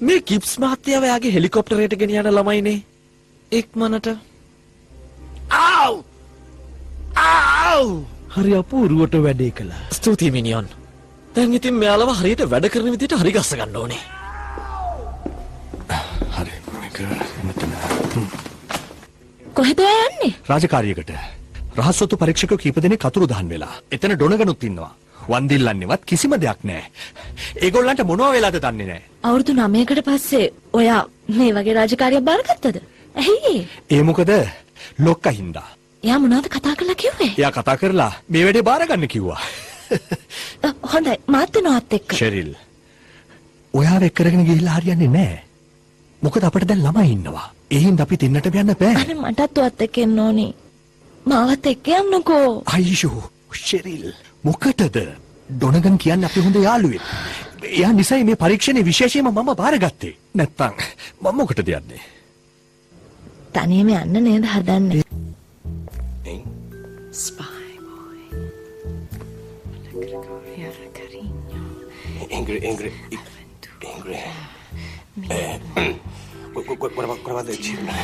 මේ කිප්ස් මහත්තයා ඔයාගේ හෙලිකොප්ටරයට ගෙනියන ළමයිනේ. ඉක්මනට. ආව්! ආව්! හරි අපූර්වට වැඩේ කළා. ස්තුතියි මිනියොන්. දැන් ඉතින් මෙයාලව හරියට වැඩ කරන විදිහට හරි ගස්ස ගන්න ඕනේ. හරි. මේක මෙතන. කොහෙද යන්නේ? රාජකාරියකට. රහස්සොත්තු පරීක්ෂකයෝ කීප දෙනෙක් අතුරුදහන් වෙලා. එතන ඩොනගනුත් ඉන්නවා. වන්දිල්ලන්නේවත් කිසිම දෙයක් නැහැ. ඒගොල්ලන්ට මොනවා වෙලාද දන්නේ නැහැ. අවුරුදු 9කට පස්සේ ඔයා මේ වගේ රාජකාරියක් බාරගත්තද? ඇයි? ඒ මොකද ලොක්කා හින්දා. එයා මොනවද කතා කරලා කිව්වේ? එයා කතා කරලා මේ වැඩේ බාරගන්න කිව්වා. හොඳයි මාත් යනවත් එක්ක. ෂෙරිල්. ඔයාව එක්ක කරගෙන ගිහිල්ලා හරියන්නේ නැහැ. මොකද අපිට දැන් ළමයි ඉන්නවා. ඒ හින්දා අපි තින්නට යන්න බෑ. අනේ මටත් ඔයත් එක්ක එන්න ඕනේ. මාවත් එක්ක යන්නකෝ. අයියෝ ෂෙරිල් මොකටද? ඩොනගන් කියන්නේ අපි හොඳ යාළුවෙක්. එයා නිසා මේ පරීක්ෂණේ විශේෂයෙන්ම මම බාරගත්තේ. නැත්තම් මම මොකටද යන්නේ? තනියම යන්න නේද හදන්නේ? Spy boy. Gregoria Cariño. Ingrid. What about the children?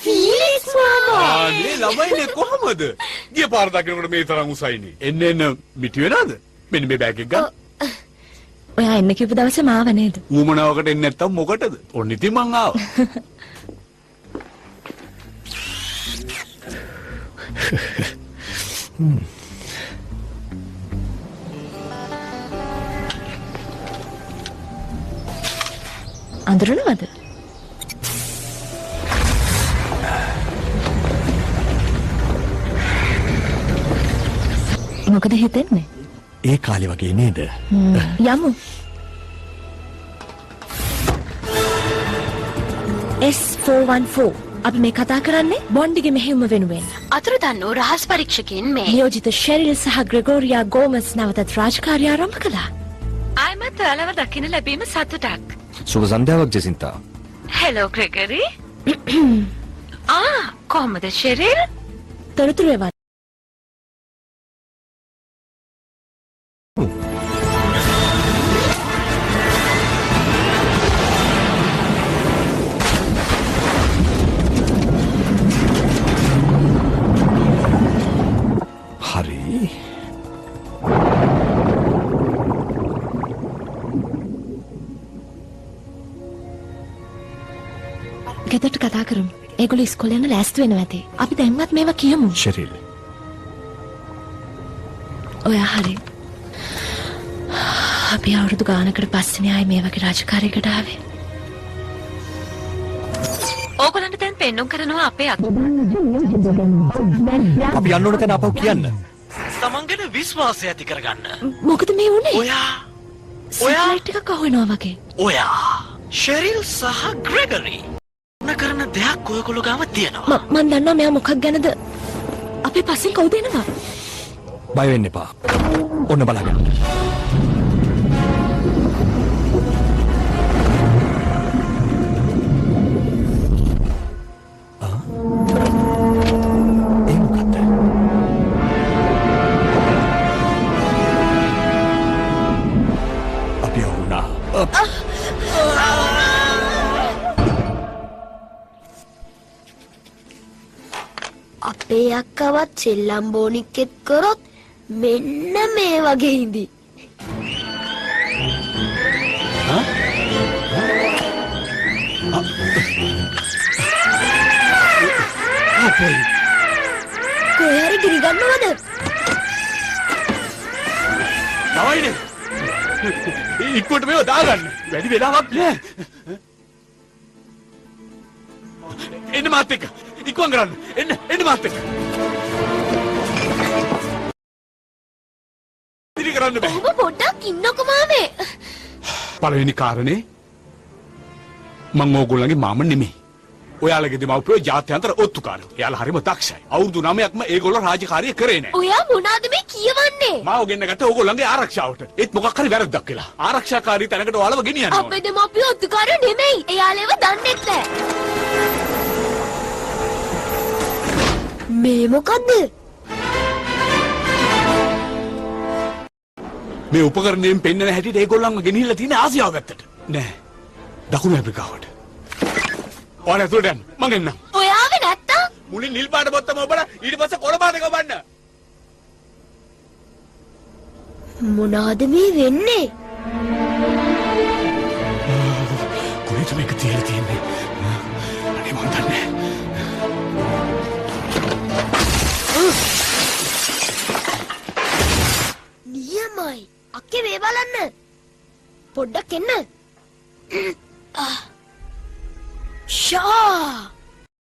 Felix මාමා. අනේ ළමයිනේ කොහමද? ගිය පාර දකින්නකොට මේ තරම් උසයිනේ. එන්න මිටි වෙනවද? මෙන්න මේ බෑග් එක ගන්න. ඔයා එන්න කිව්ව දවසේ මාව නේද? ඌමනාවකට එන්නේ නැත්තම් මොකටද? ඔන්න ඉතින් මං ආවා. අඳුරනවද? මොකද හිතෙන්නේ? ඒ කාලේ වගේ නේද? යමු. S414 අපි මේ කතා කරන්නේ බොන්ඩිගේ මෙහෙයුම වෙනුවෙන්. අතුරුදන් වූ රහස් පරීක්ෂකයින් මේ නියෝජිත ෂෙරිල් සහ ග්‍රෙගෝරියා ගෝමස් නැවතත් රාජකාරිය ආරම්භ කළා. ආයමත් ඔයාලව දකින්න ලැබීම සතුටක්. සුබ සන්ධ්‍යාවක් ජෙසින්තා. Hello Gregory. කොහමද ෂෙරිල්? තොරතුරු එවන්න. හරි. ගෙදරට කතා කරමු. ඒගොල්ලෝ ඉස්කෝලේ යන ලෑස්ති වෙනවා ඇති. අපි දැන්වත් මේවා කියමු. ෂෙරිල්. ඔයා හරි. අපි අවුරුදු ගානකට පස්සේ ආයේ මේ වගේ රාජකාරියකට ආවේ. ඕගොල්ලන්ට දැන් පෙන්නුම් කරනවා අපේ අත. අපි යන්න ඕන තැන අපව කියන්න. තමන්ගෙන විශ්වාසය ඇති කරගන්න. මොකද මේ වුනේ? ඔයා සැටලයිට් එකක් අහුවෙනවා වගේ. ඔයා ෂෙරිල් සහ ග්‍රෙගරි කරන දෙයක් ඔයගොල්ලෝ ගාව තියෙනවා. මන් දන්නවා මෙයා මොකක් ගැනද. අපේ පස්සෙන් කවුද එනවා? බය වෙන්න එපා. ඔන්න බලන්න. ඒ මොකද්ද? අපි වුණා. අපේ අක්කවත් සෙල්ලම් බෝනික්ෙත් කරොත් මෙන්න මේ වගේ හිඳි. කොහරි ගිරිගන්නවද? නවයිනේ. ඉක්මනට මේව දාගන්න. වැඩි වෙලාවක් නෑ. එන්න මාත් එක්ක. ඉක්මන් කරන්න. එන්න මාත් එක්ක. ඉතිරි කරන්න බෑ. ඔබ පොඩ්ඩක් ඉන්නකෝ මාමේ. පළවෙනි කාරණේ මං ඕගොල්ලන්ගේ මාම නෙමෙයි. ඔයාලගේ දෙමව්පියෝ ජාත්‍යන්තර ඔත්තුකාරයෝ. එයාලා හරිම දක්ෂයි. අවුරුදු 9ක්ම ඒගොල්ලෝ රාජකාරිය කරේ නෑ. ඔයා මොනවාද මේ කියවන්නේ? මාව ගෙන්න ගත්ත ඕගොල්ලන්ගේ ආරක්ෂාවට. ඒත් මොකක් හරි වැරද්දක් වෙලා. ආරක්ෂාකාරී තැනකට ඔයාලව ගෙනියන්න ඕනේ. අපේ දෙමව්පියෝ ඔත්තුකාරයෝ නෙමෙයි. එයාලේව දන්නේ නැහැ. මේ මොකද්ද? මේ උපකරණයෙන් පෙන්වන හැටියට ඒගොල්ලන්ව ගෙනිහිල්ලා තියෙන ආසියාව පැත්තට. නෑ. දකුණු ඇෆ්‍රිකාවට. ඔයාලා ඇතුළට යන්න. මං එන්නම්. ඔයාගේ නැත්තම් මුලින් නිල් පාට බොත්තම ඔබලා ඊට පස්සේ කොළ පාට ගවන්න. මොනවාද මේ වෙන්නේ? කොහෙද මේක තියලා තියෙන්නේ? අනේ මන් දන්නේ. නියමයි. අක්කේ මේ බලන්න. පොඩ්ඩක් එන්න. ෂා